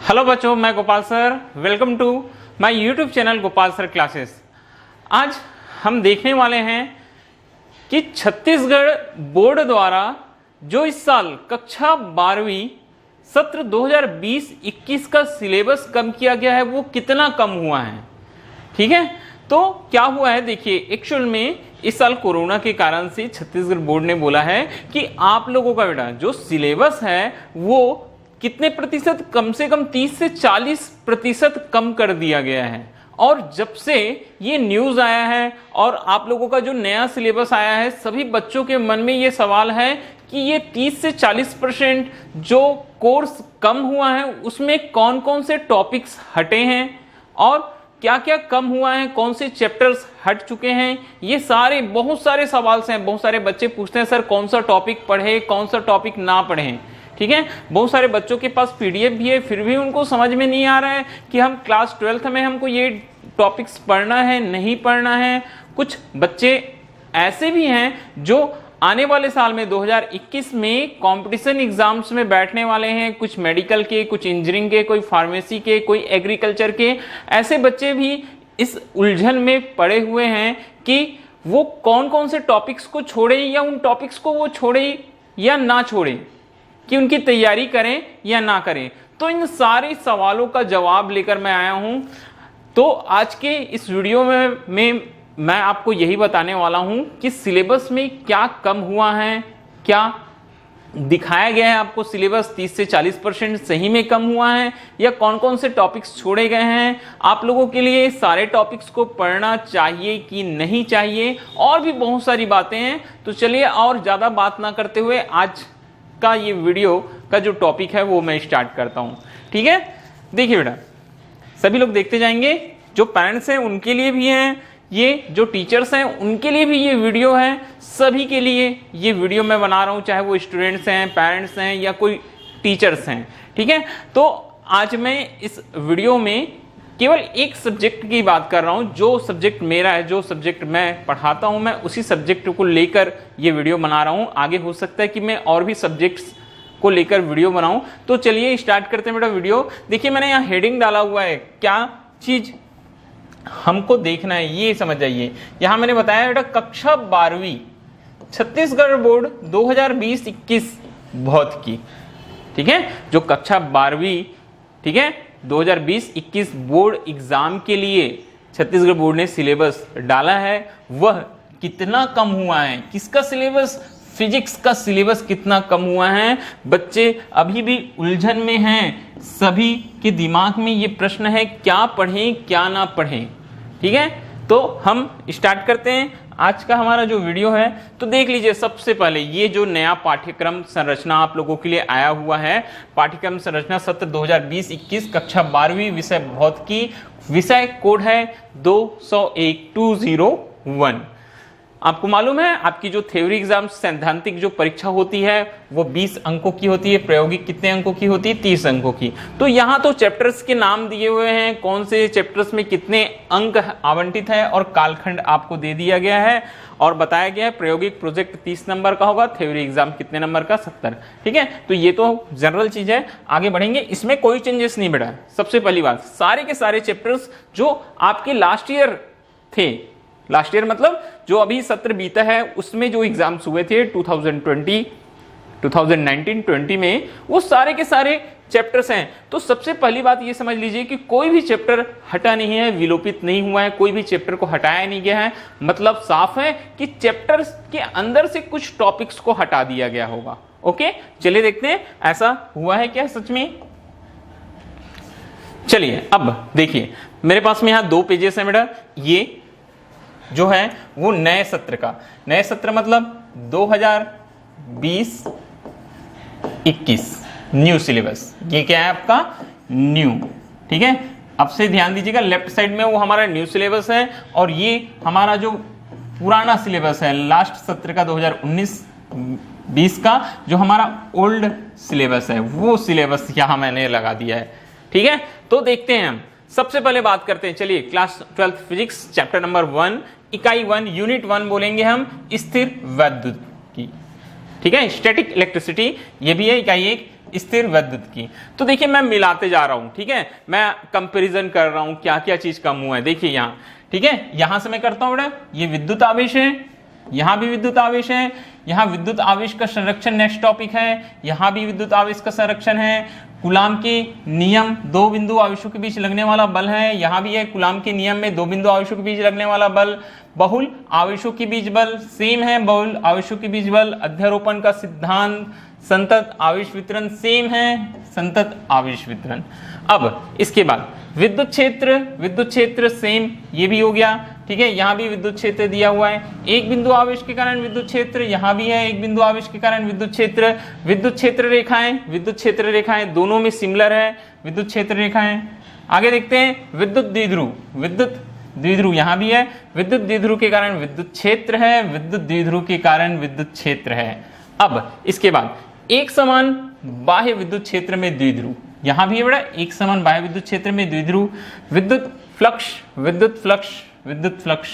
Hello बच्चों, मैं Gopal sir. Welcome to my YouTube channel Gopal sir classes. आज हम देखने वाले हैं कि छत्तीसगढ़ बोर्ड द्वारा जो इस साल कक्षा 12वीं सत्र 2020-21 का सिलेबस कम किया गया है वो कितना कम हुआ है। ठीक है, तो क्या हुआ है देखिए, एक्चुअल में इस साल कोरोना के कारण से छत्तीसगढ़ बोर्ड ने बोला है कि आप लोगों का बेटा जो सिलेबस है वो कितने प्रतिशत, कम से कम 30 से 40% कम कर दिया गया है। और जब से ये न्यूज आया है और आप लोगों का जो नया सिलेबस आया है, सभी बच्चों के मन में ये सवाल है कि ये 30 से 40% जो कोर्स कम हुआ है उसमें कौन कौन से टॉपिक्स हटे हैं और क्या क्या कम हुआ है, कौन से चैप्टर्स हट चुके हैं। ये सारे बहुत सारे सवाल हैं। बहुत सारे बच्चे पूछते हैं सर कौन सा टॉपिक पढ़े, कौन सा टॉपिक ना पढ़े। ठीक है, बहुत सारे बच्चों के पास पीडीएफ भी है, फिर भी उनको समझ में नहीं आ रहा है कि हम क्लास 12th में हमको ये टॉपिक्स पढ़ना है नहीं पढ़ना है। कुछ बच्चे ऐसे भी हैं जो आने वाले साल में 2021 में कंपटीशन एग्जाम्स में बैठने वाले हैं, कुछ मेडिकल के, कुछ इंजीनियरिंग के, कोई फार्मेसी के, कोई एग्रीकल्चर के। ऐसे बच्चे भी इस उलझन में पड़े हुए हैं कि वो कौन कौन से टॉपिक्स को छोड़े या उन टॉपिक्स को वो छोड़े या ना छोड़े, कि उनकी तैयारी करें या ना करें। तो इन सारे सवालों का जवाब लेकर मैं आया हूं। तो आज के इस वीडियो में मैं आपको यही बताने वाला हूं कि सिलेबस में क्या कम हुआ है, क्या दिखाया गया है आपको सिलेबस 30 से 40% सही में कम हुआ है या कौन कौन से टॉपिक्स छोड़े गए हैं। आप लोगों के लिए सारे टॉपिक्स को पढ़ना चाहिए कि नहीं चाहिए, और भी बहुत सारी बातें हैं। तो चलिए और ज्यादा बात ना करते हुए आज का ये वीडियो का जो टॉपिक है वो मैं स्टार्ट करता हूं। ठीक है, देखिए बेटा, सभी लोग देखते जाएंगे। जो पेरेंट्स हैं उनके लिए भी है, ये जो टीचर्स हैं उनके लिए भी ये वीडियो है, सभी के लिए ये वीडियो मैं बना रहा हूं, चाहे वो स्टूडेंट्स हैं, पेरेंट्स हैं या कोई टीचर्स हैं। ठीक है, तो आज मैं इस वीडियो में केवल एक सब्जेक्ट की बात कर रहा हूं। जो सब्जेक्ट मेरा है, जो सब्जेक्ट मैं पढ़ाता हूं, मैं उसी सब्जेक्ट को लेकर ये वीडियो बना रहा हूं। आगे हो सकता है कि मैं और भी सब्जेक्ट्स को लेकर वीडियो बनाऊं। तो चलिए स्टार्ट करते हैं बेटा वीडियो। देखिए मैंने यहाँ हेडिंग डाला हुआ है, क्या चीज हमको देखना है ये समझ जाइए। यहां मैंने बताया बेटा कक्षा 12वीं छत्तीसगढ़ बोर्ड 2020-21 भौतिकी। ठीक है, जो कक्षा 12वीं, ठीक है, 2020-21 बोर्ड एग्जाम के लिए छत्तीसगढ़ बोर्ड ने सिलेबस डाला है वह कितना कम हुआ है। किसका सिलेबस? फिजिक्स का सिलेबस कितना कम हुआ है। बच्चे अभी भी उलझन में हैं, सभी के दिमाग में ये प्रश्न है क्या पढ़ें क्या ना पढ़ें। ठीक है, तो हम स्टार्ट करते हैं आज का हमारा जो वीडियो है। तो देख लीजिए, सबसे पहले ये जो नया पाठ्यक्रम संरचना आप लोगों के लिए आया हुआ है, पाठ्यक्रम संरचना सत्र 2020-21 कक्षा 12वीं विषय भौतिकी, विषय कोड है 201-201। आपको मालूम है आपकी जो थ्योरी एग्जाम सैद्धांतिक जो परीक्षा होती है वो 20 अंकों की होती है, प्रायोगिक कितने अंकों की होती है? 30 अंकों की। तो यहाँ तो चैप्टर्स के नाम दिए हुए हैं, कौन से चैप्टर्स में कितने अंक आवंटित है और कालखंड आपको दे दिया गया है और बताया गया है प्रायोगिक प्रोजेक्ट 30 नंबर का होगा, थ्योरी एग्जाम कितने नंबर का? 70। ठीक है, तो ये तो जनरल चीज है। आगे बढ़ेंगे, इसमें कोई चेंजेस नहीं बेटा। सबसे पहली बात, सारे के सारे चैप्टर्स जो आपके लास्ट ईयर थे, लास्ट ईयर मतलब जो अभी सत्र बीता है उसमें जो एग्जाम्स हुए थे 2019-20 में, वो सारे के सारे चैप्टर्स हैं। तो सबसे पहली बात ये समझ लीजिए कि कोई भी चैप्टर हटा नहीं है, विलोपित नहीं हुआ है, कोई भी चैप्टर को हटाया नहीं गया है। मतलब साफ है कि चैप्टर्स के अंदर से कुछ टॉपिक्स को हटा दिया गया होगा। ओके, चलिए देखते हैं ऐसा हुआ है क्या सच में। चलिए अब देखिए, मेरे पास में यहां 2 पेजेस हैं बेटा। ये जो है वो नए सत्र का, नए सत्र मतलब 2020-21 न्यू सिलेबस। ये क्या है आपका? न्यू। ठीक है, अब से ध्यान दीजिएगा, लेफ्ट साइड में वो हमारा न्यू सिलेबस है और ये हमारा जो पुराना सिलेबस है लास्ट सत्र का 2019-20 का जो हमारा ओल्ड सिलेबस है, वो सिलेबस यहां मैंने लगा दिया है। ठीक है, तो देखते हैं हम। सबसे पहले बात करते हैं, चलिए क्लास 12 फिजिक्स चैप्टर नंबर 1 इकाई 1 यूनिट 1 बोलेंगे हम, स्थिर वैद्युत की। ठीक है, स्टैटिक इलेक्ट्रिसिटी, ये भी है इकाई 1। स्थिर विद्युत की। तो देखिए मैं मिलाते जा रहा हूं, ठीक है, मैं कंपैरिजन कर रहा हूं क्या क्या चीज कम हुआ है। देखिए यहाँ, ठीक है, यहां से मैं करता हूं बेटा, ये विद्युत आवेश है, यहां भी विद्युत आवेश है, यहां विद्युत आवेश का संरक्षण नेक्स्ट टॉपिक है, यहां भी विद्युत आवेश का संरक्षण है। कूलाम के नियम, दो बिंदु आवेशों के बीच लगने वाला बल है, यहां भी है कूलाम के नियम में दो बिंदु आवेशों के बीच लगने वाला बल। बहुल आवेशों के बीच बल सेम है, बहुल आवेशों के बीच बल। अध्यारोपण का सिद्धांत, संतत आवेश वितरण सेम है, संतत आवेश वितरण। अब इसके बाद विद्युत क्षेत्र सेम, ये भी हो गया, ठीक है, यहां भी विद्युत क्षेत्र दिया हुआ है। एक बिंदु आवेश के कारण विद्युत क्षेत्र, यहां भी है एक बिंदु आवेश के कारण विद्युत क्षेत्र। विद्युत क्षेत्र रेखाएं दोनों में सिमिलर है, विद्युत क्षेत्र रेखाएं। आगे देखते हैं विद्युत द्विध्रुव यहां भी है, विद्युत द्विध्रुव के कारण विद्युत क्षेत्र है, विद्युत द्विध्रुव के कारण विद्युत क्षेत्र है। अब इसके बाद एक समान बाह्य विद्युत क्षेत्र में द्विध्रुव, यहां भी है बड़ा, एक समान बाह्य विद्युत क्षेत्र में द्विध्रुव। विद्युत फ्लक्स।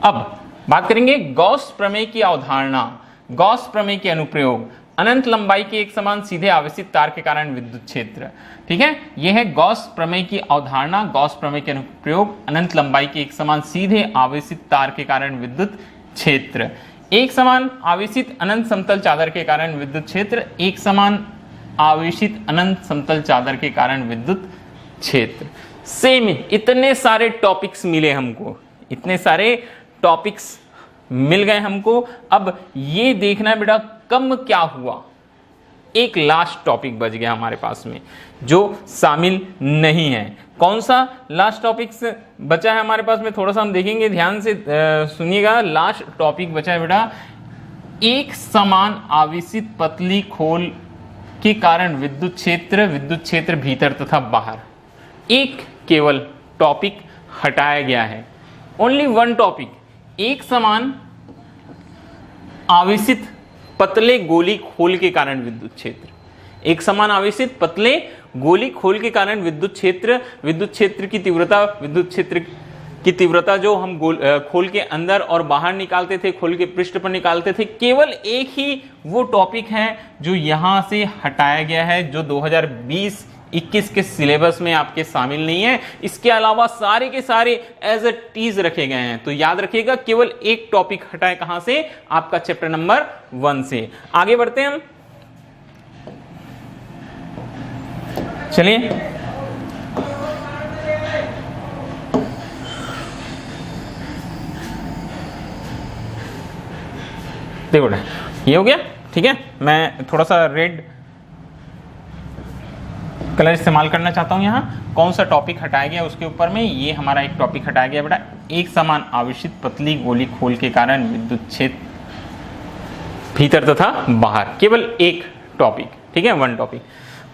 अब बात करेंगे गॉस प्रमेय की अवधारणा, गॉस प्रमेय के अनुप्रयोग। अनंत लंबाई के एक समान सीधे आवेशित तार के कारण विद्युत क्षेत्र, ठीक है, यह है गॉस प्रमेय की अवधारणा, गॉस प्रमेय के अनुप्रयोग। अनंत लंबाई के एक समान सीधे आवेशित तार के कारण विद्युत क्षेत्र। एक समान आवेशित अनंत समतल चादर के कारण विद्युत क्षेत्र, एक समान आवेशित अनंत समतल चादर के कारण विद्युत क्षेत्र। सेम, इतने सारे टॉपिक्स मिले हमको, इतने सारे टॉपिक्स मिल गए हमको। अब ये देखना है बेटा कम क्या हुआ, एक लास्ट टॉपिक बच गया हमारे पास में जो शामिल नहीं है। कौन सा लास्ट टॉपिक बचा है हमारे पास में, थोड़ा सा हम देखेंगे, ध्यान से सुनिएगा। लास्ट टॉपिक बचा है बेटा, एक समान आवेशित पतली खोल के कारण विद्युत क्षेत्र भीतर तथा बाहर। एक केवल टॉपिक हटाया गया है, ओनली वन टॉपिक, एक समान आवेशित पतले गोली खोल के कारण विद्युत क्षेत्र। एक समान आवेशित पतले गोली खोल के कारण विद्युत क्षेत्र की तीव्रता जो हम खोल के अंदर और बाहर निकालते थे, खोल के पृष्ठ पर निकालते थे, केवल एक ही वो टॉपिक है जो यहां से हटाया गया है, जो 2020-21 के सिलेबस में आपके शामिल नहीं है। इसके अलावा सारे के सारे एज अ टीज रखे गए हैं। तो याद रखिएगा केवल एक टॉपिक हटा है, कहां से, आपका चैप्टर नंबर 1 से। आगे बढ़ते हैं हम, चलिए देखो ये हो गया, ठीक है। मैं थोड़ा सा रेड कलर इस्तेमाल करना चाहता हूं। यहाँ कौन सा टॉपिक हटाया गया उसके ऊपर में, ये हमारा एक टॉपिक हटाया गया बेटा, एक समान आवेशित पतली गोली खोल के कारण विद्युत क्षेत्र भीतर तथा बाहर, केवल एक टॉपिक, ठीक है, वन टॉपिक।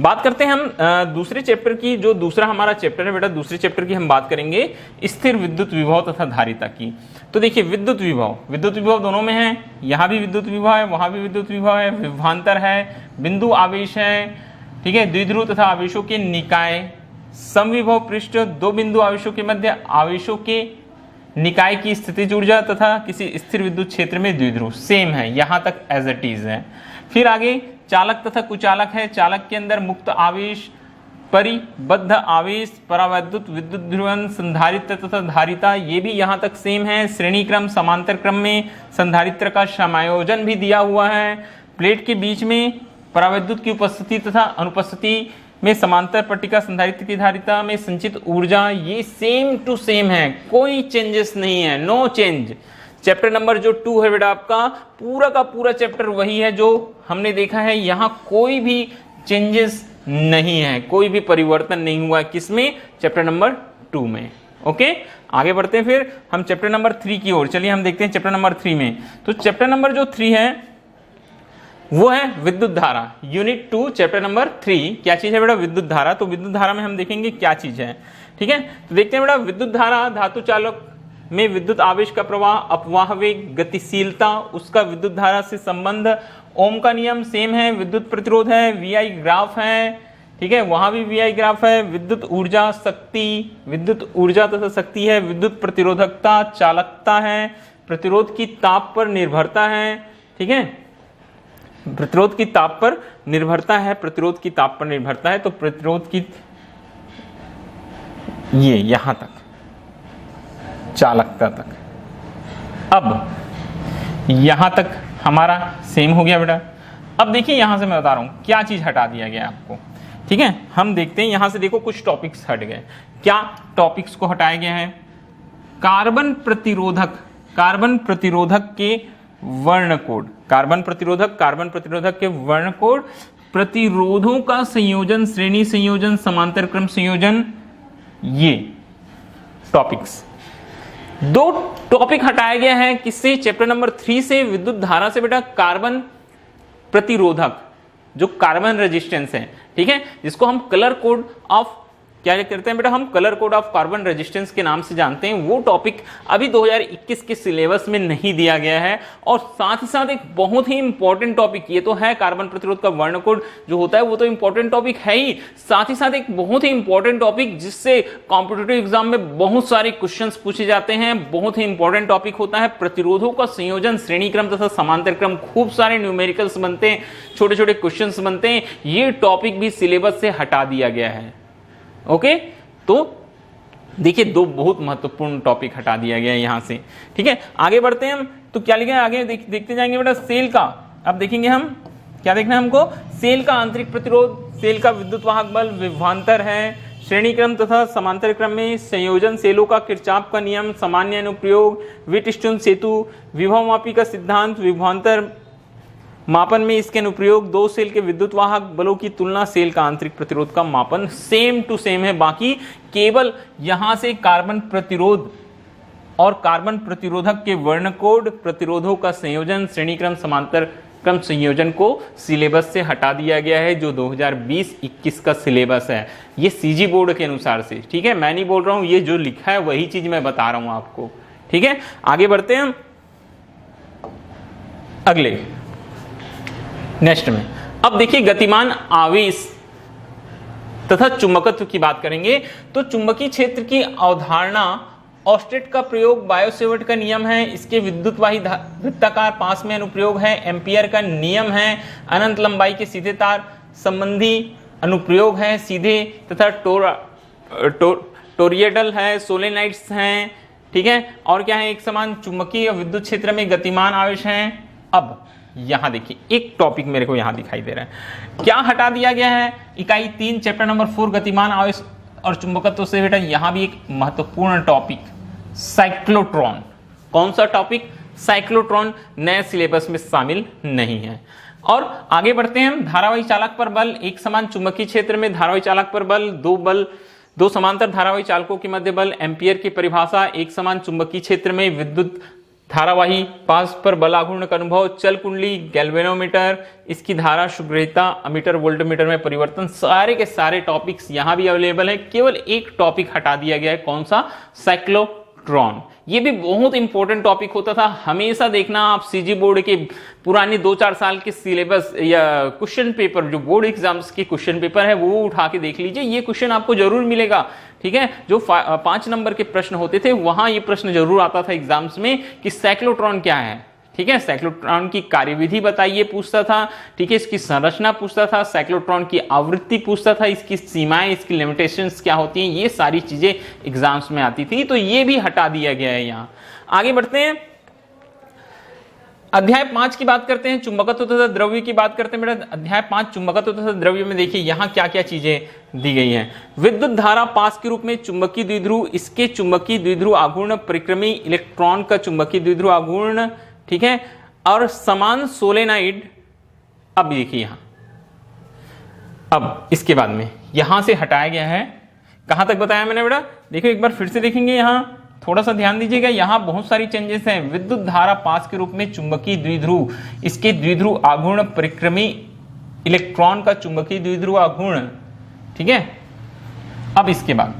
बात करते हैं हम दूसरे चैप्टर की, जो दूसरा हमारा चैप्टर है बेटा, दूसरे चैप्टर की हम बात करेंगे स्थिर विद्युत विभव तथा धारिता की। तो देखिए विद्युत विभव दोनों में है, यहाँ भी विद्युत विभव है, वहां भी विद्युत विभव है, विभवांतर है, बिंदु आवेश है, ठीक है, द्विध्रुव तथा आवेशों के निकाय, समविभव पृष्ठ, दो बिंदु आवेशों के मध्य आवेशों के निकाय की स्थितिज ऊर्जा तथा किसी स्थिर विद्युत क्षेत्र में द्विध्रुव, सेम है, यहां तक एज इट इज है। फिर आगे चालक तथा कुचालक है, चालक के अंदर मुक्त आवेश, परिबद्ध आवेश, परावैद्युत, विद्युत ध्रुवण, संधारित्र तथा धारिता, ये भी यहां तक सेम है। श्रेणी क्रम, समांतर क्रम में संधारित्र का समायोजन भी दिया हुआ है। प्लेट के बीच में परावैद्युत की उपस्थिति तथा अनुपस्थिति में समांतर पट्टिका संधारित्र की धारिता में संचित ऊर्जा, ये सेम टू सेम है, कोई चेंजेस नहीं है, नो चेंज। चैप्टर नंबर जो 2 है बेटा आपका, पूरा का पूरा चैप्टर वही है जो हमने देखा है, यहां कोई भी चेंजेस नहीं है, कोई भी परिवर्तन नहीं हुआ है, किसमें, चैप्टर नंबर 2 में। ओके, आगे बढ़ते हैं फिर हम चैप्टर नंबर 3 की ओर। चलिए हम देखते हैं चैप्टर नंबर 3 में। तो चैप्टर नंबर जो 3 है वो है विद्युत धारा, यूनिट 2 चैप्टर नंबर 3। क्या चीज है बेटा, विद्युत धारा। तो विद्युत धारा में हम देखेंगे क्या चीज है, ठीक है। तो देखते हैं बेटा, विद्युत धारा, धातु चालक में विद्युत आवेश का प्रवाह, अपवाह वेग, गतिशीलता, उसका विद्युत धारा से संबंध, ओम का नियम सेम है, विद्युत प्रतिरोध है, वीआई ग्राफ है, ठीक है, वहां भी वीआई ग्राफ है, विद्युत ऊर्जा, शक्ति, विद्युत ऊर्जा तथा शक्ति है, विद्युत प्रतिरोधकता, चालकता है, प्रतिरोध की ताप पर निर्भरता है, ठीक है। प्रतिरोध की ताप पर निर्भरता है, प्रतिरोध की ताप पर निर्भरता है, तो प्रतिरोध की ये यहां तक चालकता तक। अब यहां तक हमारा सेम हो गया बेटा। अब देखिए यहां से मैं बता रहा हूं क्या चीज हटा दिया गया आपको, ठीक है। हम देखते हैं यहां से, देखो कुछ टॉपिक्स हट गए। क्या टॉपिक्स को हटाया गया है? कार्बन प्रतिरोधक, कार्बन प्रतिरोधक के वर्ण कोड, कार्बन प्रतिरोधक के वर्ण कोड, प्रतिरोधों का संयोजन, श्रेणी संयोजन, समांतर क्रम संयोजन, ये टॉपिक्स। दो टॉपिक हटाया गया है किससे? चैप्टर नंबर 3 से, विद्युत धारा से बेटा। कार्बन प्रतिरोधक जो कार्बन रेजिस्टेंस है, ठीक है, जिसको हम कलर कोड ऑफ क्या करते हैं बेटा, हम colour code of carbon resistance के नाम से जानते हैं। वो टॉपिक अभी 2021 के सिलेबस में नहीं दिया गया है। और साथ ही साथ एक बहुत ही इंपॉर्टेंट टॉपिक ये तो है, कार्बन प्रतिरोध का वर्ण कोड जो होता है वो तो इंपॉर्टेंट टॉपिक है ही, साथ ही साथ एक बहुत ही इंपॉर्टेंट टॉपिक जिससे कॉम्पिटिटिव एग्जाम में बहुत सारे क्वेश्चंस पूछे जाते हैं, बहुत ही इंपॉर्टेंट टॉपिक होता है प्रतिरोधों का संयोजन, श्रेणी क्रम तथा समांतर क्रम। खूब सारे न्यूमेरिकल्स बनते हैं, छोटे छोटे क्वेश्चंस बनते हैं। ये टॉपिक भी सिलेबस से हटा दिया गया है। ओके, तो देखिए दो बहुत महत्वपूर्ण टॉपिक हटा दिया गया है यहां से, ठीक है। आगे बढ़ते हैं हम, तो क्या लिखा है आगे देखते जाएंगे बेटा। सेल का अब देखेंगे हम, क्या देखना है हमको? सेल का आंतरिक प्रतिरोध, सेल का विद्युत वाहक बल, विभवांतर है, श्रेणी क्रम तथा समांतर क्रम में संयोजन, सेलों का किरचॉफ का नियम, सामान्य अनुप्रयोग, व्हीटस्टोन सेतु, विभवमापी का सिद्धांत, विभवांतर मापन में इसके अनुप्रयोग, दो सेल के विद्युत वाहक बलों की तुलना, सेल का आंतरिक प्रतिरोध का मापन, सेम टू सेम है। बाकी केवल यहां से कार्बन प्रतिरोध और कार्बन प्रतिरोधक के वर्ण कोड, प्रतिरोधों का संयोजन, श्रेणी क्रम, समांतर क्रम संयोजन को सिलेबस से हटा दिया गया है, जो 2020-21 का सिलेबस है। ये सीजी बोर्ड के अनुसार से, ठीक है, मैं नहीं बोल रहा हूं, ये जो लिखा है वही चीज मैं बता रहा हूं आपको, ठीक है। आगे बढ़ते हैं हम अगले नेक्स्ट में। अब देखिए गतिमान आवेश तथा चुंबकत्व की बात करेंगे, तो चुंबकीय क्षेत्र की अवधारणा, ऑस्टेट का प्रयोग, बायोसेवर्ट का नियम है, इसके विद्युतवाही वृत्ताकार पास में अनुप्रयोग है, एम्पियर का नियम है, अनंत लंबाई के सीधे तार संबंधी अनुप्रयोग है सीधे, तथा टोरियडल है, सोलेनाइड्स हैं, ठीक है। और क्या है? एक समान चुंबकीय विद्युत क्षेत्र में गतिमान आवेश हैं। अब यहां देखिए एक टॉपिक मेरे को यहां दिखाई दे रहा है, क्या हटा दिया गया है? इकाई 3 चैप्टर नंबर 4 गतिमान आवेश और चुंबकत्व से बेटा यहां भी एक महत्वपूर्ण टॉपिक साइक्लोट्रॉन। कौन सा टॉपिक? साइक्लोट्रॉन नए सिलेबस में शामिल नहीं है। और आगे बढ़ते हैं हम, धारावाही चालक पर बल, एक समान चुंबकीय क्षेत्र में धारावाही चालक पर बल, दो समांतर धारावाही चालकों के मध्य बल, एम्पियर की परिभाषा, एक समान चुंबकीय क्षेत्र में विद्युत धारावाही पास पर बलाघूर्ण का अनुभव, चल कुंडली, गैल्वेनोमीटर, इसकी धारा शुभ्रता, अमीटर वोल्टमीटर में परिवर्तन, सारे के सारे टॉपिक्स यहां भी अवेलेबल है। केवल एक टॉपिक हटा दिया गया है, कौन सा? साइक्लोट्रॉन। ये भी बहुत इंपॉर्टेंट टॉपिक होता था, हमेशा देखना आप सीजी बोर्ड के पुराने 2-4 साल के सिलेबस या क्वेश्चन पेपर, जो बोर्ड एग्जाम्स के क्वेश्चन पेपर है वो उठा के देख लीजिए, ये क्वेश्चन आपको जरूर मिलेगा, ठीक है। जो 5 नंबर के प्रश्न होते थे वहां ये प्रश्न जरूर आता था एग्जाम्स में कि साइक्लोट्रॉन क्या है, ठीक है। साइक्लोट्रॉन की कार्यविधि बताइए पूछता था, ठीक है, इसकी संरचना पूछता था, साइक्लोट्रॉन की आवृत्ति पूछता था, इसकी सीमाएं, इसकी लिमिटेशंस क्या होती हैं, ये सारी चीजें एग्जाम्स में आती थी, तो ये भी हटा दिया गया है यहां। आगे बढ़ते हैं, अध्याय 5 की बात करते हैं, चुंबकत्व तथा द्रव्य की बात करते हैं बेटा। अध्याय 5 चुंबकत्व तथा द्रव्य में देखिए यहां क्या क्या चीजें दी गई हैं। विद्युत धारा पास के रूप में चुंबकीय द्विध्रुव, इसके चुंबकीय द्विध्रुव आघूर्ण, परिक्रमी इलेक्ट्रॉन का चुंबकीय द्विध्रुव आघूर्ण, ठीक है, और समान सोलेनाइड। अब देखिए यहां, अब इसके बाद में यहां से हटाया गया है, कहां तक बताया मैंने बेटा? देखो एक बार फिर से देखेंगे, यहां थोड़ा सा ध्यान दीजिएगा, यहां बहुत सारी चेंजेस हैं। विद्युत धारा पास के रूप में चुंबकीय द्विध्रुव, इसके द्विध्रुव आघूर्ण, परिक्रमी इलेक्ट्रॉन का चुंबकीय द्विध्रुव आघूर्ण, ठीक है। अब इसके बाद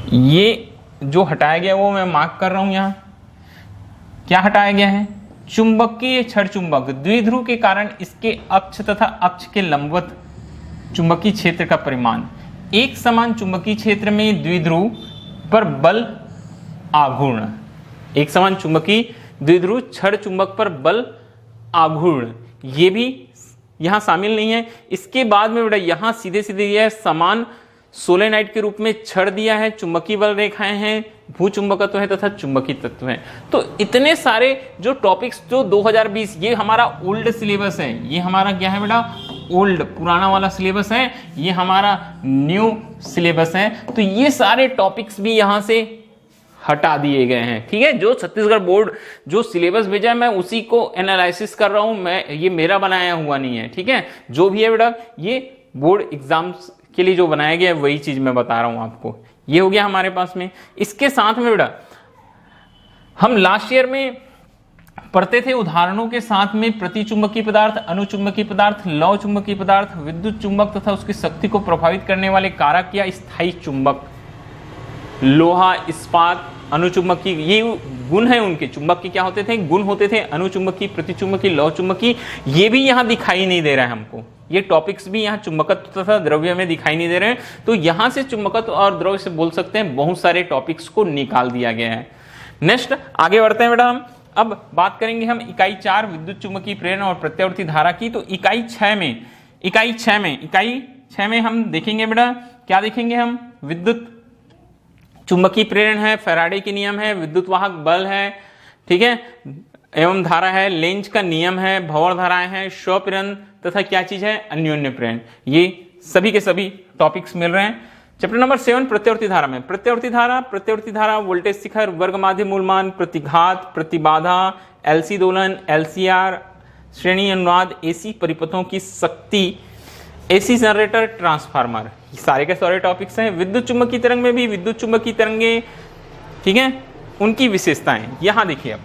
ये जो हटाया गया वो मैं मार्क कर रहा हूं यहां, क्या हटाया गया है? चुंबकीय क्षण चुंबक द्विध्रुव के कारण इसके अक्ष तथा अक्ष के लंबवत चुंबकीय क्षेत्र का परिमाण, एक समान चुंबकीय क्षेत्र में द्विध्रुव पर बल आघूर्ण, एक समान चुंबकीय द्विध्रुव क्षण चुंबक पर बल आघूर्ण, ये भी यहां शामिल नहीं है। इसके बाद में बेटा यहां सीधे सीधे यह समान सोलेनाइड के रूप में छड़ दिया है, चुंबकीय बल रेखाएं हैं, भूचुंबकत्व है तथा चुंबकीय तत्व है। तो इतने सारे जो टॉपिक्स जो 2020, ये हमारा ओल्ड सिलेबस है, ये हमारा क्या है बेटा, ओल्ड पुराना वाला सिलेबस है, ये हमारा न्यू सिलेबस है। तो ये सारे टॉपिक्स भी यहां से हटा दिए गए हैं। ठीक है, जो छत्तीसगढ़ बोर्ड जो सिलेबस भेजा है मैं उसी को एनालिसिस कर रहा हूं, मैं ये मेरा बनाया हुआ नहीं है। ठीक है, जो भी है बेटा ये बोर्ड एग्जाम्स के लिए जो बनाया गया है वही चीज मैं बता रहा हूं आपको। ये हो गया हमारे पास में। इसके साथ में बेटा हम लास्ट ईयर में पढ़ते थे उदाहरणों के साथ में प्रतिचुंबकीय पदार्थ, अनुचुंबकीय पदार्थ, लौह चुंबकीय पदार्थ, विद्युत चुंबक तथा उसकी शक्ति को प्रभावित करने वाले कारक या स्थायी चुंबक, लोहा, इस्पात, अनुचुंबकीय, ये गुण है उनके। चुंबक के क्या होते थे, गुण होते थे, अनुचुंबकीय, प्रतिचुंबकीय, लौह चुंबकीय, ये भी यहां दिखाई नहीं दे रहा है हमको। ये टॉपिक्स भी यहाँ चुंबकत्व तथा द्रव्य में दिखाई नहीं दे रहे हैं। तो यहां से चुंबकत्व और द्रव्य से बोल सकते हैं बहुत सारे टॉपिक्स को निकाल दिया गया है। नेक्स्ट आगे बढ़ते हैं बेटा हम। अब बात करेंगे हम इकाई 4 विद्युत चुंबकीय प्रेरण और प्रत्यावर्ती धारा की। तो इकाई 6 में हम देखेंगे बेटा, क्या देखेंगे हम, विद्युत चुंबकीय प्रेरण है, फैराडे के नियम है, विद्युत वाहक बल है, ठीक है, एवं धारा है, लेंज का नियम है, भंवर धाराएं हैं, स्वप्रेरण तथा क्या चीज है, अन्योन्य प्रेरण। ये सभी के सभी टॉपिक्स मिल रहे हैं। चैप्टर नंबर 7 प्रत्यावर्ती धारा में प्रत्यावर्ती धारा वोल्टेज शिखर, वर्ग माध्य मूलमान, प्रतिघात, प्रतिबाधा, एलसी दोलन, एलसीआर, श्रेणी अनुनाद, एसी परिपथों की शक्ति, एसी जनरेटर, ट्रांसफार्मर, सारे के सारे टॉपिक्स हैं। विद्युत चुंबकीय तरंग में भी विद्युत चुंबकीय तरंगे, ठीक है, उनकी विशेषताएं यहां देखिए। अब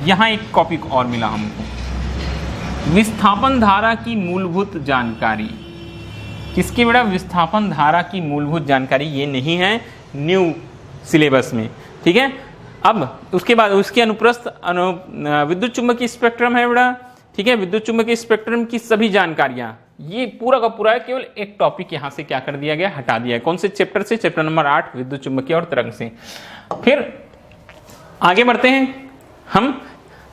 यहां एक टॉपिक और मिला हमको, विस्थापन धारा की मूलभूत जानकारी। किसकी बेटा, विस्थापन धारा की मूलभूत जानकारी, ये नहीं है न्यू सिलेबस में। ठीक है, अब उसके बाद उसके अनुप्रस्थ विद्युत चुंबकीय स्पेक्ट्रम है बेटा। ठीक है, विद्युत चुंबकीय स्पेक्ट्रम की सभी जानकारियां, ये पूरा का पूरा है, केवल एक टॉपिक यहां से क्या कर दिया गया, हटा दिया है। कौन से चैप्टर से, चैप्टर नंबर 8 विद्युत चुंबकीय और तरंग से। फिर आगे बढ़ते हैं, हम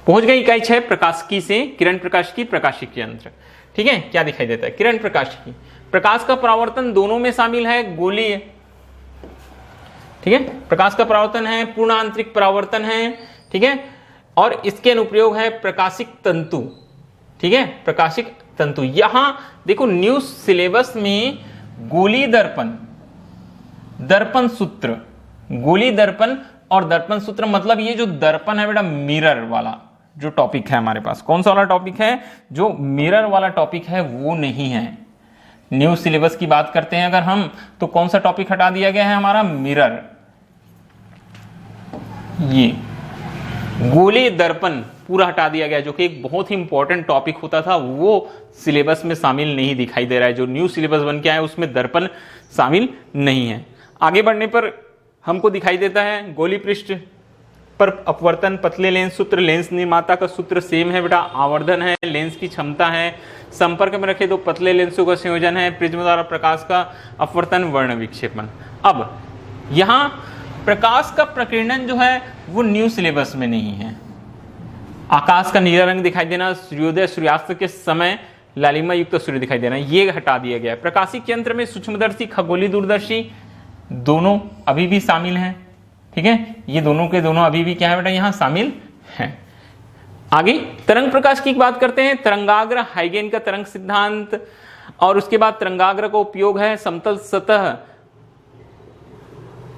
पहुंच गए इकाई 6 प्रकाशिकी से, किरण प्रकाशिकी, प्रकाशिकी यंत्र। ठीक है, क्या दिखाई देता है, किरण प्रकाशिकी, प्रकाश का परावर्तन दोनों में शामिल है, गोलीय, ठीक है, प्रकाश का परावर्तन है, पूर्ण आंतरिक परावर्तन है, ठीक है, और इसके अनुप्रयोग है प्रकाशिक तंतु। ठीक है, प्रकाशिक तंतु। यहां देखो न्यू सिलेबस में गोली दर्पण, दर्पण सूत्र, गोली दर्पण और दर्पण सूत्र, मतलब ये जो दर्पण है बेटा मिरर वाला जो टॉपिक है हमारे पास, कौन सा वाला टॉपिक है, जो मिरर वाला टॉपिक है वो नहीं है। न्यू सिलेबस की बात करते हैं अगर हम, तो कौन सा टॉपिक हटा दिया गया है हमारा, मिरर, ये गोली दर्पण पूरा हटा दिया गया, जो कि एक बहुत ही इंपॉर्टेंट टॉपिक होता था, वो सिलेबस में शामिल नहीं दिखाई दे रहा है। जो न्यू सिलेबस बन के आया उसमें दर्पण शामिल नहीं है। आगे बढ़ने पर हमको दिखाई देता है गोली पृष्ठ पर अपवर्तन, पतले लेंस सूत्र, लेंस निर्माता का सूत्र सेम है बेटा, आवर्धन है, लेंस की क्षमता है, संपर्क में रखे दो पतले लेंसों का संयोजन है, प्रिज्म द्वारा प्रकाश का अपवर्तन, वर्ण विक्षेपण। अब यहां प्रकाश का प्रकीर्णन जो है वो न्यू सिलेबस में नहीं है। आकाश का नीला रंग दिखाई देना, सूर्योदय सूर्यास्त के समय लालिमा युक्त सूर्य दिखाई देना, ये हटा दिया गया है। प्रकाशिक यंत्र में सूक्ष्मदर्शी, खगोलीय दूरदर्शी दोनों अभी भी शामिल हैं। ठीक है, ये दोनों के दोनों अभी भी क्या है बेटा, यहां शामिल हैं। आगे तरंग प्रकाश की बात करते हैं, तरंगाग्र, हाइगेन का तरंग सिद्धांत, और उसके बाद तरंगाग्र का उपयोग है समतल सतह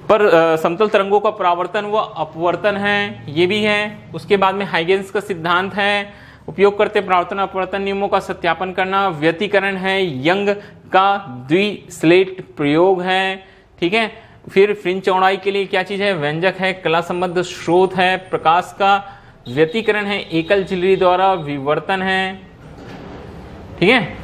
पर समतल तरंगों का परावर्तन व अपवर्तन है, ये भी है। उसके बाद में हाइगेन्स का सिद्धांत है, उपयोग करते परावर्तन अपवर्तन नियमों का सत्यापन करना, व्यतिकरण है, यंग का द्विस्लेट प्रयोग है। ठीक है, फिर फ्रिंज चौड़ाई के लिए क्या चीज है, व्यंजक है, कला संबद्ध स्रोत है, प्रकाश का व्यतिकरण है, एकल झिल्ली द्वारा विवर्तन है। ठीक है,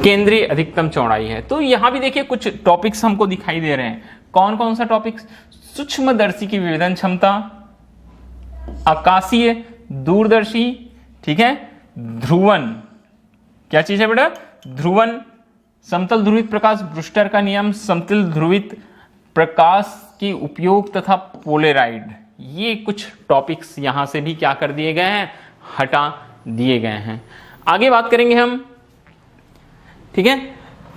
केंद्रीय अधिकतम चौड़ाई है। तो यहां भी देखिए कुछ टॉपिक्स हमको दिखाई दे रहे हैं। कौन कौन सा टॉपिक्स, सूक्ष्मदर्शी की विवेदन क्षमता, आकाशीय दूरदर्शी, ठीक है, ध्रुवन, क्या चीज है बेटा, ध्रुवन, समतल ध्रुवित प्रकाश, ब्रूस्टर का नियम, समतल ध्रुवित प्रकाश की उपयोग तथा पोलेराइड, ये कुछ टॉपिक्स यहां से भी क्या कर दिए गए हैं, हटा दिए गए हैं। आगे बात करेंगे हम, ठीक है।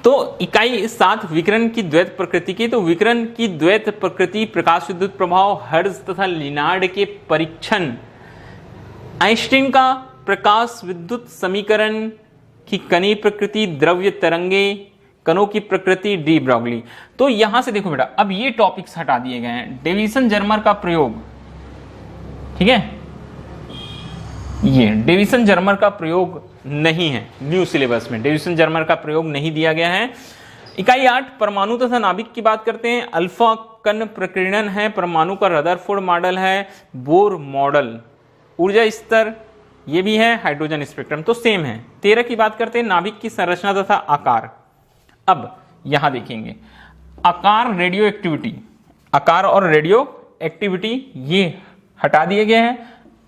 तो इकाई 7 विकिरण की द्वैत प्रकृति की। तो विकिरण की द्वैत प्रकृति, प्रकाश विद्युत प्रभाव, हर्ट्ज तथा लिनार्ड के परीक्षण, आइंस्टीन का प्रकाश विद्युत समीकरण की कणी प्रकृति, द्रव्य तरंगे, कणों की प्रकृति, डी ब्रॉगली। तो यहां से देखो बेटा, अब ये टॉपिक्स हटा दिए गए हैं। डेविसन जर्मर का प्रयोग, ठीक है, ये डेविसन जर्मर का प्रयोग नहीं है न्यू सिलेबस में, डेविसन जर्मर का प्रयोग नहीं दिया गया है। इकाई 8 परमाणु तथा नाभिक की बात करते हैं। अल्फा कण प्रकीर्णन है, परमाणु का रदरफोर्ड मॉडल है, बोर मॉडल, ऊर्जा स्तर ये भी है, हाइड्रोजन स्पेक्ट्रम तो सेम है। 13 की बात करते हैं, नाभिक की संरचना तथा आकार। अब यहां देखेंगे आकार, रेडियो एक्टिविटी, आकार और रेडियो एक्टिविटी ये हटा दिए गए हैं।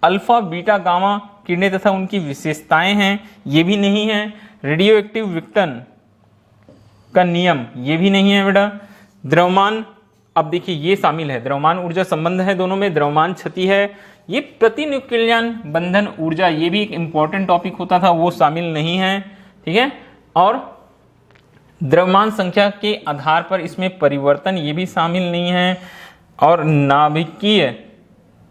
अल्फा बीटा गामा किरणें तथा उनकी विशेषताएं हैं, ये भी नहीं है। रेडियो एक्टिव विघटन का नियम ये भी नहीं है बेटा। द्रव्यमान, अब देखिए ये शामिल है, द्रव्यमान ऊर्जा संबंध है दोनों में, द्रव्यमान क्षति है। ये प्रति न्यूक्लियन बंधन ऊर्जा, ये भी एक इंपॉर्टेंट टॉपिक होता था, वो शामिल नहीं है, ठीक है। और द्रव्यमान संख्या के आधार पर इसमें परिवर्तन, ये भी शामिल नहीं है। और नाभिकीय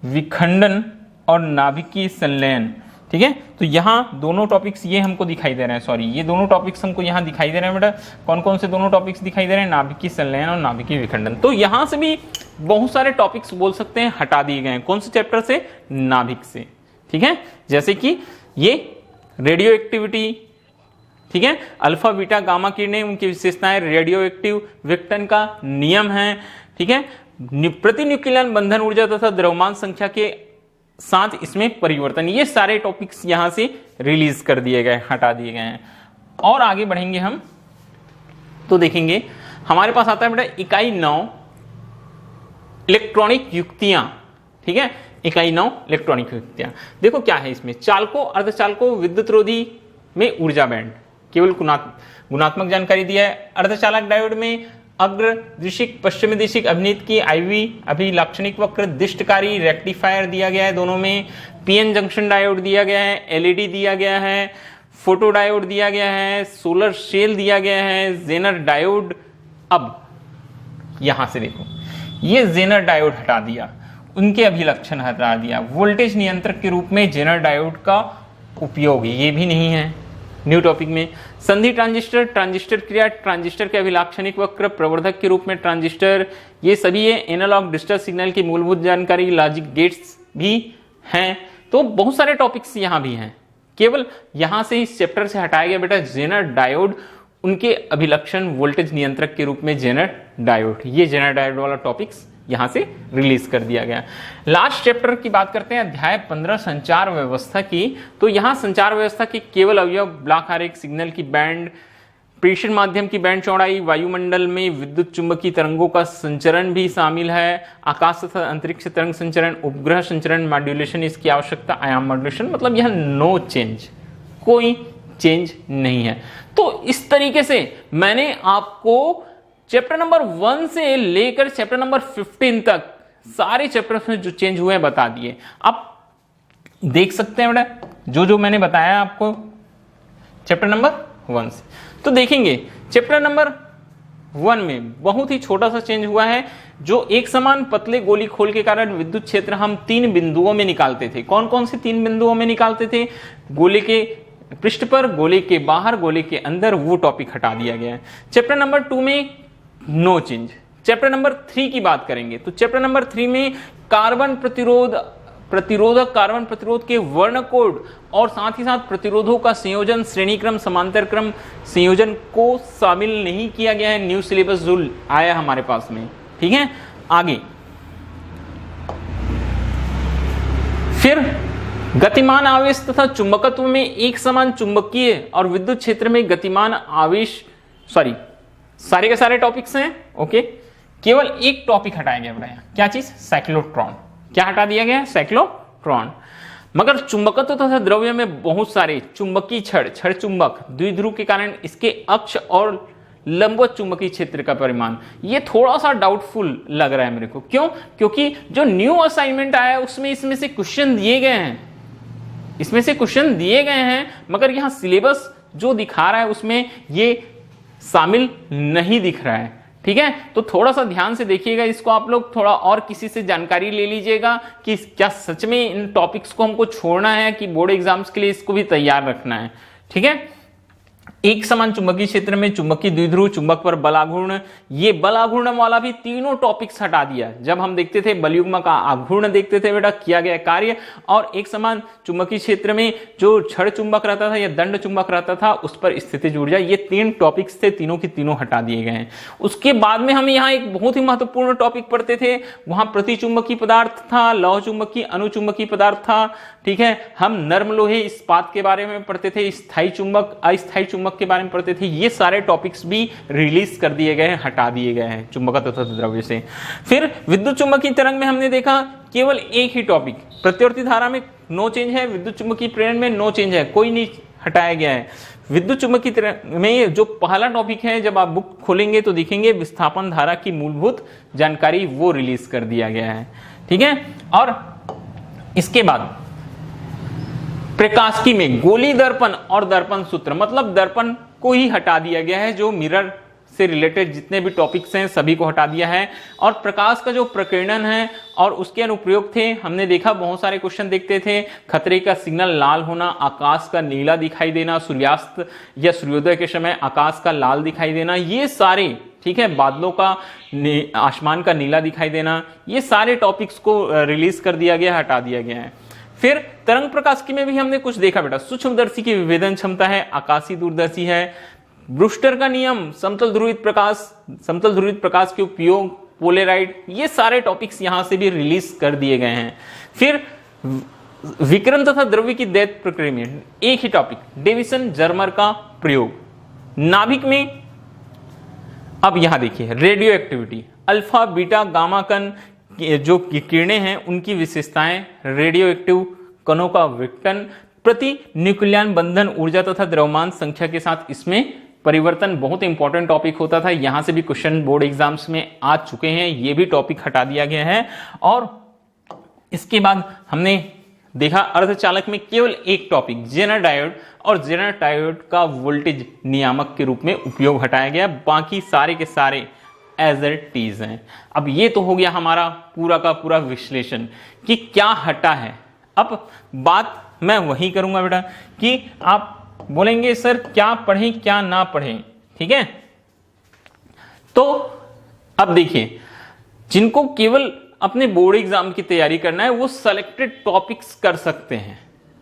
विखंडन और नाभिकीय संलयन, ठीक है। तो यहाँ दोनों टॉपिक्स ये हमको दिखाई दे रहे हैं, सॉरी ये दोनों टॉपिक्स हमको यहाँ दिखाई दे रहे हैं बेटा। कौन कौन से दोनों टॉपिक्स दिखाई दे रहे हैं, नाभिकीय संलयन और नाभिकीय विखंडन। तो यहाँ से भी बहुत सारे टॉपिक्स बोल सकते हैं हटा दिए गए हैं। कौन से चैप्टर से, नाभिक से, ठीक है। जैसे कि ये रेडियो एक्टिविटी, ठीक है, अल्फा बीटा गामा किरणें उनकी विशेषताएं, रेडियो एक्टिव विघटन का नियम है, ठीक है, प्रति न्यूक्लियन बंधन ऊर्जा तथा द्रव्यमान संख्या के साथ इसमें परिवर्तन, ये सारे टॉपिक्स यहां से रिलीज कर दिए गए, हटा दिए गए हैं। और आगे बढ़ेंगे हम तो देखेंगे हमारे पास आता है बेटा इकाई 9 इलेक्ट्रॉनिक युक्तियां, ठीक है। इकाई 9 इलेक्ट्रॉनिक युक्तियां। देखो क्या है इसमें, चालकों, अर्धचालकों, विद्युत रोधी में ऊर्जा बैंड, केवल गुणात्मक जानकारी दिया है। अर्धचालक डायोड में अग्र दिशिक पश्चिम दिशिक अभिनीत की IV अभिलाक्षणिक वक्र, दिष्टकारी रेक्टिफायर दिया गया है दोनों में। PN जंक्शन डायोड दिया गया है, LED दिया गया है, फोटो डायोड दिया गया है, सोलर सेल दिया गया है, जेनर डायोड। अब यहां से देखो ये जेनर डायोड हटा दिया, उनके अभिलक्षण हटा दिया। वोल्टेज नियंत्रक के रूप में जेनर डायोड का उपयोग ये भी नहीं है न्यू टॉपिक में। संधि ट्रांजिस्टर, ट्रांजिस्टर क्रिया, ट्रांजिस्टर के अभिलाक्षणिक वक्र, प्रवर्धक के रूप में ट्रांजिस्टर, ये सभी है। एनालॉग डिजिटल सिग्नल की मूलभूत जानकारी, लॉजिक गेट्स भी हैं। तो बहुत सारे टॉपिक्स यहां भी हैं, केवल यहां से इस चैप्टर से हटाया गया बेटा जेनर डायोड, उनके अभिलक्षण वोल्टेज नियंत्रक के रूप में जेनर डायोड, ये जेनर डायोड वाला टॉपिक्स यहां से रिलीज कर दिया गया। लास्ट चैप्टर की बात करते हैं, अध्याय 15 संचार व्यवस्था की। तो यहां संचार व्यवस्था के केवल अवयव, ब्लॉक आरेख, सिग्नल की बैंड, प्रेषण माध्यम की बैंड चौड़ाई, वायुमंडल में विद्युत चुंबकीय तरंगों का संचरण भी शामिल है, आकाश तथा अंतरिक्ष तरंग संचरण, उपग्रह संचरण, मॉड्यूलेशन, इसकी आवश्यकता, आयाम मॉड्यूलेशन, मतलब यह नो चेंज, कोई चेंज नहीं है। तो इस तरीके से मैंने आपको चैप्टर नंबर 1 से लेकर चैप्टर नंबर 15 तक सारे चैप्टर्स में जो चेंज हुए हैं बता दिए। आप देख सकते हैं बेटा जो जो मैंने बताया आपको चैप्टर नंबर 1 से। तो देखेंगे चैप्टर नंबर 1 में बहुत ही छोटा सा चेंज हुआ है, जो एक समान पतले गोली खोल के कारण विद्युत क्षेत्र हम 3 बिंदुओं में निकालते थे। कौन कौन से 3 बिंदुओं में निकालते थे, गोले के पृष्ठ पर, गोले के बाहर, गोले के अंदर, वो टॉपिक हटा दिया गया है। चैप्टर नंबर 2 में नो चेंज। चैप्टर नंबर 3 की बात करेंगे तो चैप्टर नंबर 3 में कार्बन प्रतिरोधक कार्बन प्रतिरोध के वर्ण कोड और साथ ही साथ प्रतिरोधों का संयोजन, श्रेणी क्रम, समांतर क्रम संयोजन को शामिल नहीं किया गया है न्यू सिलेबस जो आया हमारे पास में, ठीक है। आगे फिर गतिमान आवेश तथा चुंबकत्व में एक समान चुंबकीय और विद्युत क्षेत्र में गतिमान आवेश, सारे के सारे टॉपिक्स हैं, ओके। केवल एक टॉपिक हटाया गया बेटा, क्या चीज, साइक्लोट्रॉन। क्या हटा दिया गया, साइक्लोट्रॉन। मगर चुंबकत्व तथा द्रव्य में बहुत सारे चुंबकीय छड़ चुंबक द्विध्रुव के कारण इसके अक्ष और लंबवत चुंबकीय क्षेत्र का परिमाण। ये थोड़ा सा डाउटफुल लग रहा है मेरे को। क्यों? क्योंकि जो न्यू असाइनमेंट आया है उसमें इसमें से क्वेश्चन दिए गए हैं, मगर यहां सिलेबस जो दिखा रहा है उसमें ये शामिल नहीं दिख रहा है। ठीक है, तो थोड़ा सा ध्यान से देखिएगा इसको। आप लोग थोड़ा और किसी से जानकारी ले लीजिएगा कि क्या सच में इन टॉपिक्स को हमको छोड़ना है कि बोर्ड एग्जाम्स के लिए इसको भी तैयार रखना है। ठीक है, एक समान चुंबकीय क्षेत्र में चुंबकीय द्विध्रुव, चुंबक पर बलाघूर्ण, ये बलाघूर्ण वाला भी तीनों टॉपिक्स हटा दिया। जब हम देखते थे बलयुग्म का आघूर्ण देखते थे बेटा, किया गया कार्य, और एक समान चुंबकीय क्षेत्र में जो छड़ चुंबक रहता था या दंड चुंबक रहता था उस पर स्थितिज ऊर्जा, ये 3 टॉपिक्स थे, तीनों की तीनों हटा दिए गए हैं। उसके बाद में हम यहाँ एक बहुत ही महत्वपूर्ण टॉपिक पढ़ते थे, वहां प्रतिचुंबकीय पदार्थ था, लौह चुंबकीय, अनुचुंबकीय पदार्थ था। ठीक है, हम नर्म लोहे इस्पात के बारे में पढ़ते थे, स्थायी चुंबक अस्थायी चुंबक के बारे में पढ़ते थे। ये सारे टॉपिक्स भी रिलीज कर दिए गए हैं, हटा दिए गए हैं चुंबक तथा द्रव्य से। फिर विद्युत चुंबकीय तरंग में हमने देखा केवल एक ही टॉपिक, प्रत्यावर्ती धारा में नो चेंज है, विद्युत चुंबकीय प्रेरण में नो चेंज है, कोई नहीं हटाया गया है। विद्युत चुंबकीय तरंग में जो पहला टॉपिक है, जब आप बुक खोलेंगे तो देखेंगे विस्थापन धारा की मूलभूत जानकारी, वो रिलीज कर दिया गया है। ठीक है, और इसके बाद प्रकाशिकी में गोली दर्पण और दर्पण सूत्र, मतलब दर्पण को ही हटा दिया गया है। जो मिरर से रिलेटेड जितने भी टॉपिक्स हैं सभी को हटा दिया है। और प्रकाश का जो प्रकीर्णन है और उसके अनुप्रयोग थे, हमने देखा बहुत सारे क्वेश्चन देखते थे। खतरे का सिग्नल लाल होना, आकाश का नीला दिखाई देना, सूर्यास्त या सूर्योदय के समय आकाश का लाल दिखाई देना, ये सारे, ठीक है, बादलों का आसमान का नीला दिखाई देना, ये सारे टॉपिक्स को रिलीज कर दिया गया, हटा दिया गया है। फिर तरंग प्रकाशिकी में भी हमने कुछ देखा बेटा, सूक्ष्मदर्शी की विभेदन क्षमता है, आकाशीय दूरदर्शी है, ब्रूस्टर का नियम, समतल ध्रुवित प्रकाश के उपयोग, पोलेराइड, ये सारे टॉपिक्स यहां से भी रिलीज कर दिए गए हैं। फिर विकिरण तथा द्रव्य की दैत्य प्रक्रिया में एक ही टॉपिक, डेविसन जर्मर का प्रयोग। नाभिक में अब यहां देखिए radio activity, alpha beta gamma कण जो किरणें हैं उनकी विशेषताएं, रेडियो एक्टिव कणों का विघटन, प्रति न्यूक्लियन बंधन ऊर्जा तथा द्रव्यमान संख्या के साथ इसमें परिवर्तन, बहुत इंपॉर्टेंट टॉपिक होता था। यहां से भी क्वेश्चन बोर्ड एग्जाम्स में आ चुके हैं, ये भी टॉपिक हटा दिया गया है। और इसके बाद हमने देखा अर्धचालक में केवल एक टॉपिक, जेनर डायोड, और जेनर डायोड का वोल्टेज नियामक के रूप में उपयोग हटाया गया, बाकी सारे के सारे एज इट इज हैं। अब ये तो हो गया हमारा पूरा का पूरा विश्लेषण कि क्या हटा है। अब बात मैं वही करूंगा बेटा कि आप बोलेंगे सर क्या पढ़ें क्या ना पढ़ें, ठीक है। तो अब देखिए, जिनको केवल अपने बोर्ड एग्जाम की तैयारी करना है वो सेलेक्टेड टॉपिक्स कर सकते हैं,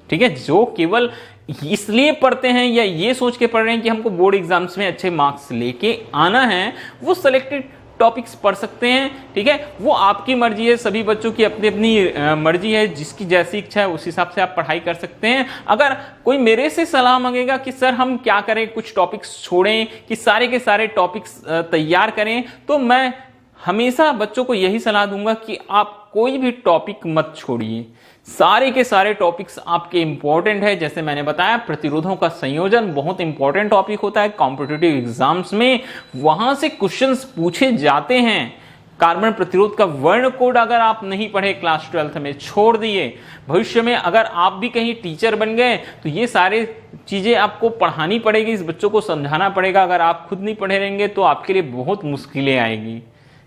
ठीक है। जो केवल इसलिए पढ़ते हैं या ये सोच के पढ़ रहे हैं कि हमको बोर्ड एग्जाम्स में अच्छे मार्क्स लेके आना है, वो सेलेक्टेड टॉपिक्स पढ़ सकते हैं, ठीक है। वो आपकी मर्जी है, सभी बच्चों की अपनी अपनी मर्जी है, जिसकी जैसी इच्छा है उस हिसाब से आप पढ़ाई कर सकते हैं। अगर कोई मेरे से सलाह मांगेगा कि सर हम क्या करें, कुछ टॉपिक्स छोड़ें कि सारे के सारे टॉपिक्स तैयार करें, तो मैं हमेशा बच्चों को यही सलाह दूंगा कि आप कोई भी टॉपिक मत छोड़िए, सारे के सारे टॉपिक्स आपके इंपॉर्टेंट है। जैसे मैंने बताया, प्रतिरोधों का संयोजन बहुत इंपॉर्टेंट टॉपिक होता है कॉम्पिटिटिव एग्जाम्स में, वहां से क्वेश्चंस पूछे जाते हैं। कार्बन प्रतिरोध का वर्ण कोड अगर आप नहीं पढ़े क्लास 12th में, छोड़ दिए, भविष्य में अगर आप भी कहीं टीचर बन गए तो ये सारे चीजें आपको पढ़ानी पड़ेगी, इस बच्चों को समझाना पड़ेगा। अगर आप खुद नहीं पढ़े रहेंगे तो आपके लिए बहुत मुश्किलें आएगी,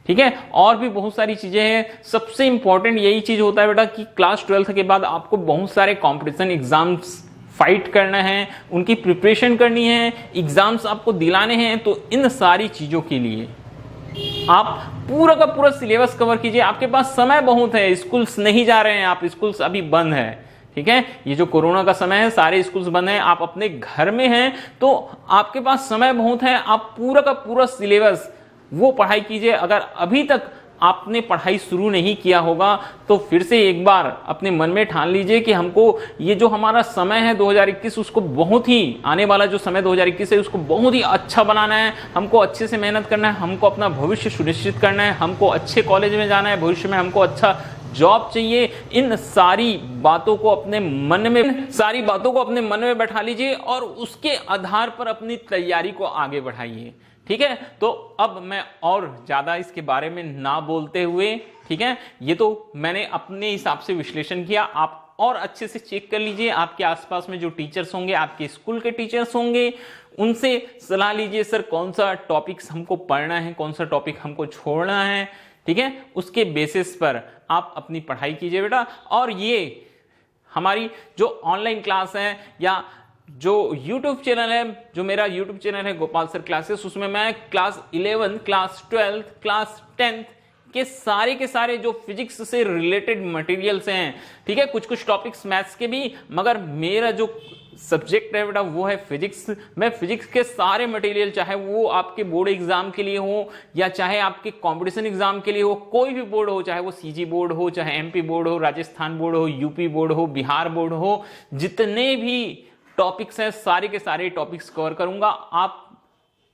ठीक है। और भी बहुत सारी चीजें हैं। सबसे इंपॉर्टेंट यही चीज होता है बेटा कि क्लास 12th के बाद आपको बहुत सारे कंपटीशन एग्जाम्स फाइट करना है, उनकी प्रिपरेशन करनी है, एग्जाम्स आपको दिलाने हैं। तो इन सारी चीजों के लिए आप पूरा का पूरा सिलेबस कवर कीजिए। आपके पास समय बहुत है, स्कूल्स नहीं जा रहे हैं आप, स्कूल्स अभी बंद है, ठीक है। ये जो कोरोना का समय है, सारे स्कूल्स बंद हैं, आप अपने घर में हैं, तो आपके पास समय बहुत है। आप पूरा का पूरा सिलेबस वो पढ़ाई कीजिए। अगर अभी तक आपने पढ़ाई शुरू नहीं किया होगा तो फिर से एक बार अपने मन में ठान लीजिए कि हमको ये जो हमारा समय है 2021, उसको बहुत ही, आने वाला जो समय 2021 है उसको बहुत ही अच्छा बनाना है। हमको अच्छे से मेहनत करना है, हमको अपना भविष्य सुनिश्चित करना है, हमको अच्छे कॉलेज में जाना है, भविष्य में हमको अच्छा जॉब चाहिए। इन सारी बातों को अपने मन में बैठा लीजिए और उसके आधार पर अपनी तैयारी को आगे बढ़ाइए, ठीक है, तो अब मैं और ज्यादा इसके बारे में ना बोलते हुए, ठीक है, ये तो मैंने अपने हिसाब से विश्लेषण किया, आप और अच्छे से चेक कर लीजिए। आपके आसपास में जो टीचर्स होंगे, आपके स्कूल के टीचर्स होंगे, उनसे सलाह लीजिए, सर कौन सा टॉपिक्स हमको पढ़ना है, कौन सा टॉपिक हमको छोड़ना है, ठीक है, उसके बेसिस पर आप अपनी पढ़ाई कीजिए बेटा। और ये हमारी जो ऑनलाइन क्लास है या जो YouTube चैनल है, जो मेरा YouTube चैनल है गोपाल सर क्लासेस, उसमें मैं क्लास 11, क्लास 12, क्लास 10 के सारे जो फिजिक्स से रिलेटेड मटेरियल्स हैं, ठीक है, कुछ कुछ टॉपिक्स मैथ्स के भी, मगर मेरा जो सब्जेक्ट है बेटा वो है फिजिक्स। मैं फिजिक्स के सारे मटेरियल, चाहे वो आपके बोर्ड एग्जाम के लिए हो या चाहे आपके कंपटीशन एग्जाम के लिए हो, कोई भी बोर्ड हो, चाहे वो सीजी बोर्ड हो, चाहे एमपी बोर्ड हो, राजस्थान बोर्ड हो, यूपी बोर्ड हो, बिहार बोर्ड हो, जितने भी टॉपिक्स हैं सारे के सारे टॉपिक्स कवर करूंगा। आप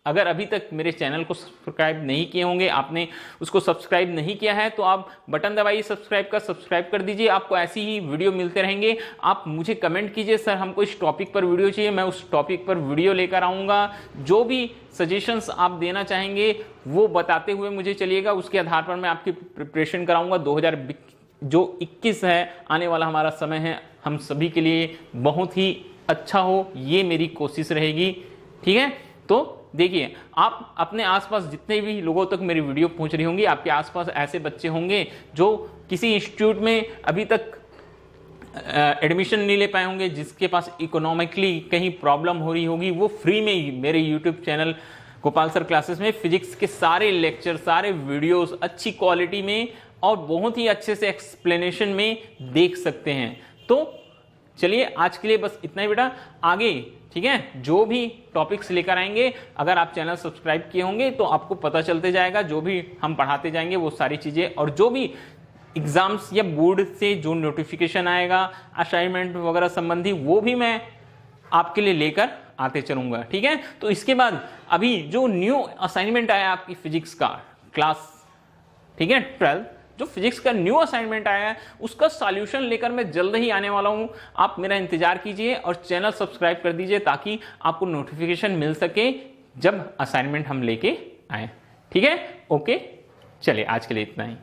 अगर अभी तक मेरे चैनल को सब्सक्राइब नहीं किए होंगे, आपने उसको सब्सक्राइब नहीं किया है, तो आप बटन दबाइए सब्सक्राइब कर दीजिए। आपको ऐसी ही वीडियो मिलते रहेंगे। आप मुझे कमेंट कीजिए, सर हमको इस टॉपिक पर वीडियो चाहिए, मैं उस टॉपिक पर वीडियो लेकर आऊंगा। जो भी सजेशंस आप देना चाहेंगे वो बताते हुए मुझे चलिएगा, उसके आधार पर मैं आपकी प्रिपरेशन कराऊंगा। 2021 है, आने वाला हमारा समय है, हम सभी के लिए बहुत ही अच्छा हो, ये मेरी कोशिश रहेगी, ठीक है। तो देखिए, आप अपने आसपास जितने भी लोगों तक मेरी वीडियो पहुंच रही होंगी, आपके आसपास ऐसे बच्चे होंगे जो किसी इंस्टीट्यूट में अभी तक एडमिशन नहीं ले पाए होंगे, जिसके पास इकोनॉमिकली कहीं प्रॉब्लम हो रही होगी, वो फ्री में ही मेरे YouTube channel Gopal sir classes में फिजिक्स के सारे लेक्चर, सारे वीडियोस अच्छी क्वालिटी में और बहुत ही अच्छे से एक्सप्लेनेशन में देख सकते हैं। तो चलिए आज के लिए बस इतना ही बेटा। आगे, ठीक है, जो भी टॉपिक्स लेकर आएंगे, अगर आप चैनल सब्सक्राइब किए होंगे तो आपको पता चलते जाएगा, जो भी हम पढ़ाते जाएंगे वो सारी चीजें, और जो भी एग्जाम्स या बोर्ड से जो नोटिफिकेशन आएगा असाइनमेंट वगैरह संबंधी, वो भी मैं आपके लिए लेकर आते चलूंगा, ठीक है। तो इसके बाद अभी जो न्यू असाइनमेंट आया आपकी फिजिक्स का क्लास, ठीक है, 12, जो फिजिक्स का न्यू असाइनमेंट आया है, उसका सॉल्यूशन लेकर मैं जल्द ही आने वाला हूं। आप मेरा इंतजार कीजिए और चैनल सब्सक्राइब कर दीजिए ताकि आपको नोटिफिकेशन मिल सके जब असाइनमेंट हम लेके आए, ठीक है। ओके, चलिए आज के लिए इतना ही।